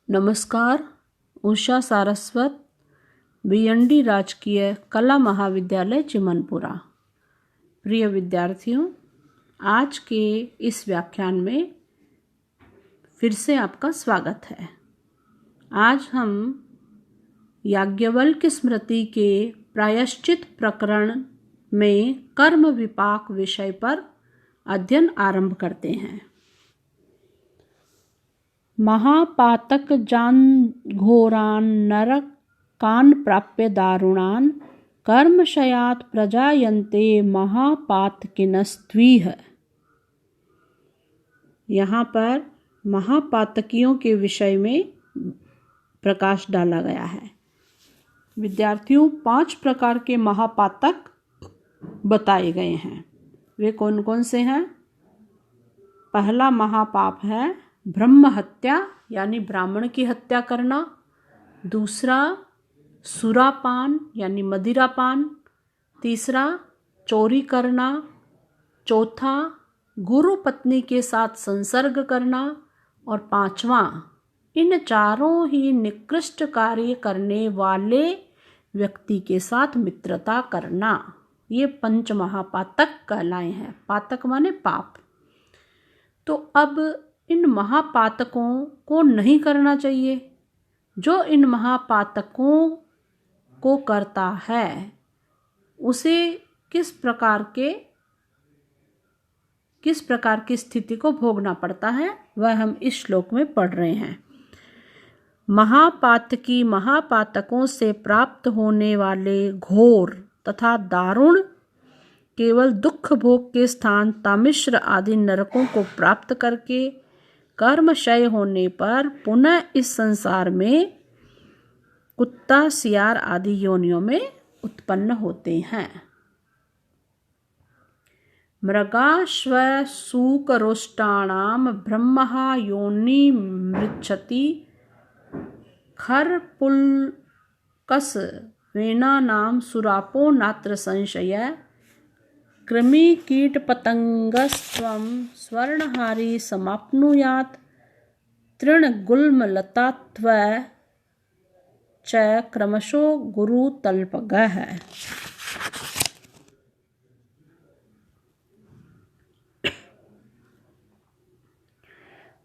नमस्कार। उषा सारस्वत, बीएनडी राजकीय कला महाविद्यालय चिमनपुरा। प्रिय विद्यार्थियों, आज के इस व्याख्यान में फिर से आपका स्वागत है। आज हम याज्ञवल्क्य स्मृति के प्रायश्चित प्रकरण में कर्म विपाक विषय पर अध्ययन आरंभ करते हैं। महापातक जान घोरान नरकान प्राप्य दारुणान कर्मशयात प्रजायन्ते महापातकिनस्त्विह। यहाँ पर महापातकियों के विषय में प्रकाश डाला गया है। विद्यार्थियों, 5 प्रकार के महापातक बताए गए हैं। वे कौन कौन से हैं? पहला महापाप है ब्रह्म हत्या, यानी ब्राह्मण की हत्या करना। दूसरा सुरापान यानी मदिरापान। तीसरा चोरी करना। चौथा गुरु पत्नी के साथ संसर्ग करना। और पांचवा इन चारों ही निकृष्ट कार्य करने वाले व्यक्ति के साथ मित्रता करना। ये 5 महापातक कहलाए हैं। पातक माने पाप। तो अब इन महापातकों को नहीं करना चाहिए। जो इन महापातकों को करता है उसे किस प्रकार की स्थिति को भोगना पड़ता है, वह हम इस श्लोक में पढ़ रहे हैं। महापातकी महापातकों से प्राप्त होने वाले घोर तथा दारुण केवल दुख भोग के स्थान तामिश्र आदि नरकों को प्राप्त करके कर्मक्षय होने पर पुनः इस संसार में कुत्ता, सियार आदि योनियों में उत्पन्न होते हैं। मृगाश्व सूकरोष्टाणाम ब्रह्महा योनि मृच्छति खरपुल्कस वेनानाम सुरापो नात्र संशय कृमि कीट पतंगस्त्वं स्वर्णहारी समाप्नुयात् तृणगुल्मलतात्व च क्रमशो गुरुतल्पगः।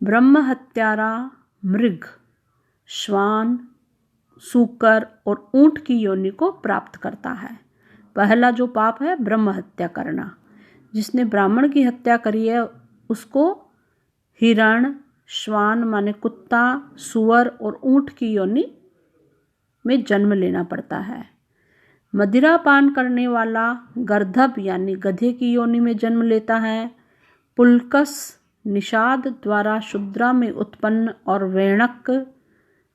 ब्रह्म हत्यारा मृग, श्वान, सूकर और ऊंट की योनि को प्राप्त करता है। पहला जो पाप है ब्रह्म हत्या करना। जिसने ब्राह्मण की हत्या करी है उसको हिरण, श्वान माने कुत्ता, सुअर और ऊंट की योनि में जन्म लेना पड़ता है। मदिरा पान करने वाला गर्दभ यानी गधे की योनि में जन्म लेता है। पुलकस निषाद द्वारा शुद्रा में उत्पन्न और वेणक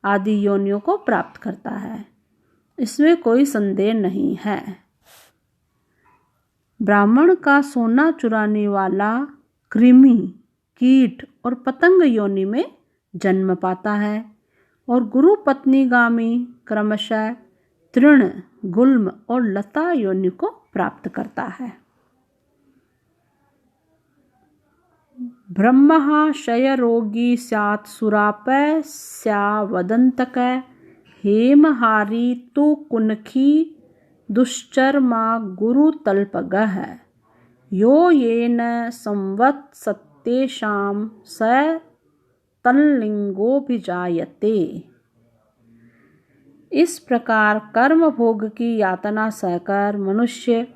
आदि योनियों को प्राप्त करता है। इसमें कोई संदेह नहीं है। ब्राह्मण का सोना चुराने वाला कृमि, कीट और पतंग योनि में जन्म पाता है और गुरु पत्नीगामी क्रमशः तृण, गुल्म और लता योनि को प्राप्त करता है। ब्रह्महा क्षयरोगी स्यात् सुरापय स्यावदन्तक हेमहारी तु कुनखी दुश्चर्मा गुरुतल्पगः यो येन संवत्सतेषां स तल्लिंगोऽभिजायते। इस प्रकार कर्म भोग की यातना सहकर मनुष्य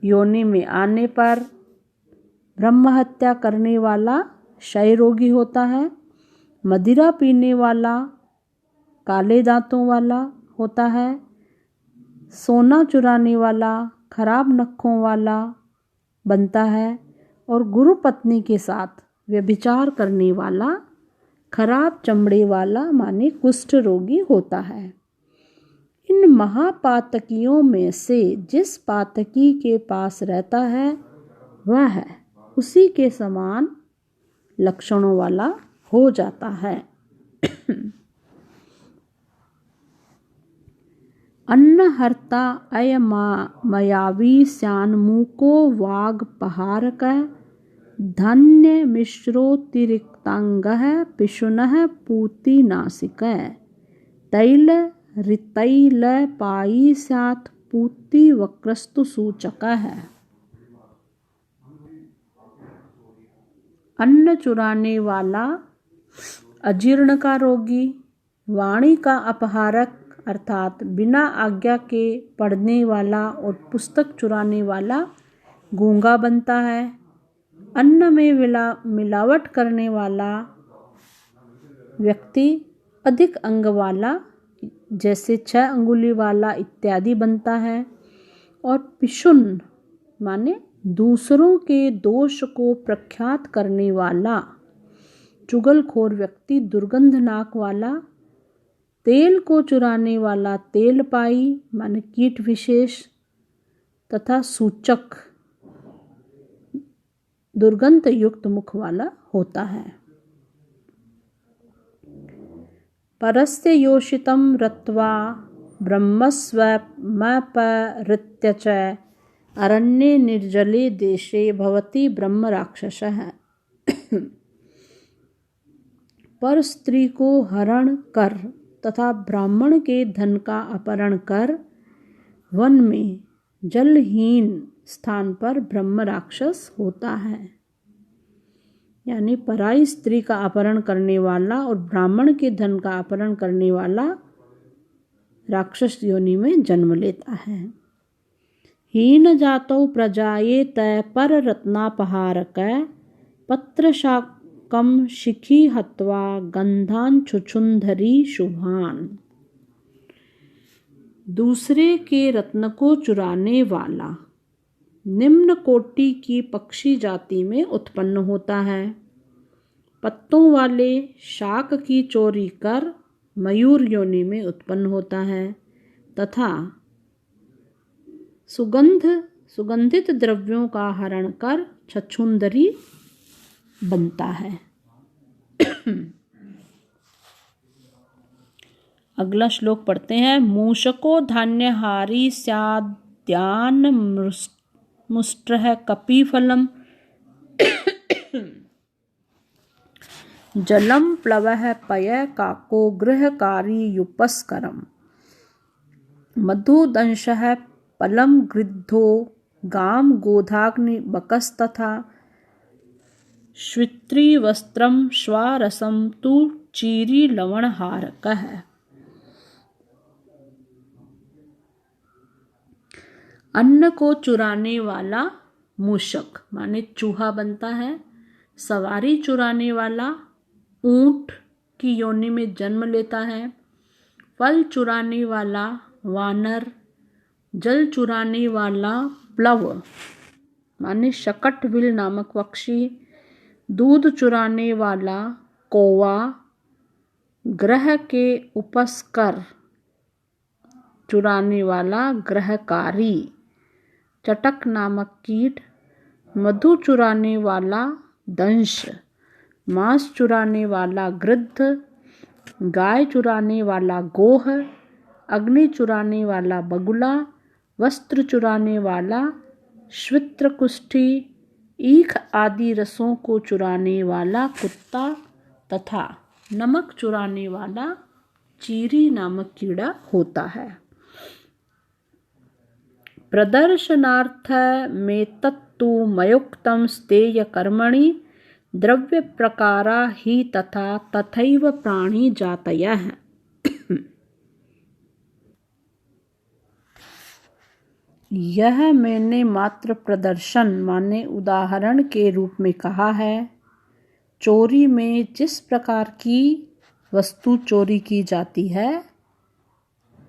योनि में आने पर ब्रह्म हत्या करने वाला क्षय रोगी होता है, मदिरा पीने वाला काले दांतों वाला होता है, सोना चुराने वाला खराब नखों वाला बनता है और गुरु पत्नी के साथ व्यभिचार करने वाला खराब चमड़े वाला माने कुष्ठ रोगी होता है। इन महापातकियों में से जिस पातकी के पास रहता है वह उसी के समान लक्षणों वाला हो जाता है। अन्नहर्ता अयमायावी स्यान्मुको वाग्पहारक धन्य मिश्रोतिरिक्त रक्तांगः पिशुनः पूतिनासिकः तैल ऋतैल पायी स्यात् पूति वक्रस्तु सूचकः। अन्न चुराने वाला, अजीर्ण का रोगी, वाणी का अपहारक अर्थात बिना आज्ञा के पढ़ने वाला और पुस्तक चुराने वाला गूंगा बनता है। अन्न में मिलावट करने वाला व्यक्ति अधिक अंग वाला जैसे 6 अंगुली वाला इत्यादि बनता है। और पिशुन माने दूसरों के दोष को प्रख्यात करने वाला चुगलखोर व्यक्ति दुर्गंध नाक वाला। तेल को चुराने वाला तेलपाई माने कीट विशेष तथा सूचक दुर्गंध युक्त मुख वाला होता है। परस्य योषितं रत्वा ब्रह्मस्वमपहृत्य च अरण्ये निर्जले देशे भवति ब्रह्म राक्षसः। पर स्त्री को हरण कर तथा ब्राह्मण के धन का अपहरण कर वन में जलहीन स्थान पर ब्रह्म राक्षस होता है। यानी पराई स्त्री का अपहरण करने वाला और ब्राह्मण के धन का अपहरण करने वाला राक्षस योनि में जन्म लेता है। हीन जातौ प्रजाये तय पर रत्नापहारक पत्र शाकम शिखी हत्वा गंधान छुछुंधरी शुभान। दूसरे के रत्न को चुराने वाला निम्न कोटि की पक्षी जाति में उत्पन्न होता है। पत्तों वाले शाक की चोरी कर मयूर योनि में उत्पन्न होता है तथा सुगंधित द्रव्यों का हरण कर छछुंदरी बनता है। अगला श्लोक पढ़ते हैं। मूषको धान्यहारी स्याद्यान मुष्ट्रः कपिफलम जलम प्लवः पय काको गृहकारी युपस्करम मधुदंशः पलम गृद्धो गाम गोधाग्नि बकस्तथा श्वित्री वस्त्रम श्वारसम तु चीरी लवणहारकः। अन्न को चुराने वाला मूषक माने चूहा बनता है। सवारी चुराने वाला ऊंट की योनि में जन्म लेता है। फल चुराने वाला वानर, जल चुराने वाला प्लव माने शकटविल नामक पक्षी, दूध चुराने वाला कौवा, ग्रह के उपस्कर चुराने वाला ग्रहकारी, चटक नामक कीट, मधु चुराने वाला दंश, मांस चुराने वाला गृद्ध, गाय चुराने वाला गोह, अग्नि चुराने वाला बगुला, वस्त्र चुराने वाला श्वित्रकुष्ठी, ईख आदि रसों को चुराने वाला कुत्ता तथा नमक चुराने वाला चीरी नामक कीड़ा होता है। प्रदर्शनार्थ में तत्तु मयोक्तम स्तेय कर्मणि द्रव्य प्रकारा ही तथा तथैव प्राणी जातयः। यह मैंने मात्र प्रदर्शन माने उदाहरण के रूप में कहा है। चोरी में जिस प्रकार की वस्तु चोरी की जाती है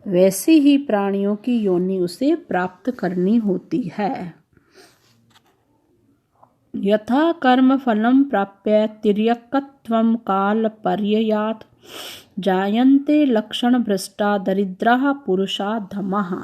वैसे ही प्राणियों की योनि उसे प्राप्त करनी होती है। यथा कर्म फलम प्राप्य तिर्यकत्वं काल पर्ययात् जायन्ते लक्षण भ्रष्टा दरिद्राः पुरुषा धमाः।